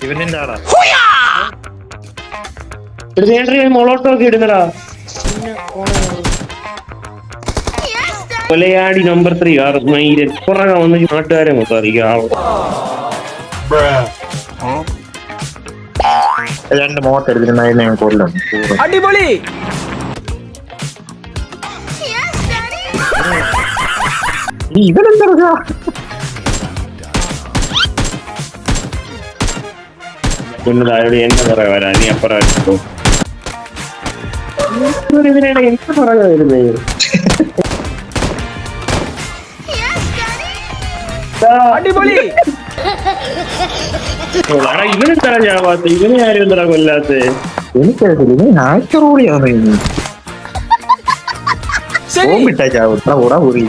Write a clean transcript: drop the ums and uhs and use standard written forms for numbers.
ഇവന്റെ ആളാ മൊളോട്ടൊക്കെ ഇടുന്നടാ. കൊലയാടി നമ്പർ 3 മൈരൻ പുറകെ വന്ന് നാട്ടുകാരെ മൊത്തം അറിയാം. രണ്ട് മോട്ട് എടുത്തിരുന്ന കൊല്ലും. അടിപൊളി. ഇവനെന്താ കുന്നതായോട് എന്റെ പുറകെ വരാ, നീ അപ്പുറം ഇതിനാണ് എന്റെ പുറകെ വരുന്നത്. അടിപൊളി. ഇവനെന്താ ചാവാത്ത, ഇവനെ ആരും എന്താ കൊല്ലാത്ത? എനിക്കറിയില്ല, നാച്ചുറോളിയാണ്. ഓമിട്ടാ ചാവൂടാ കൂടി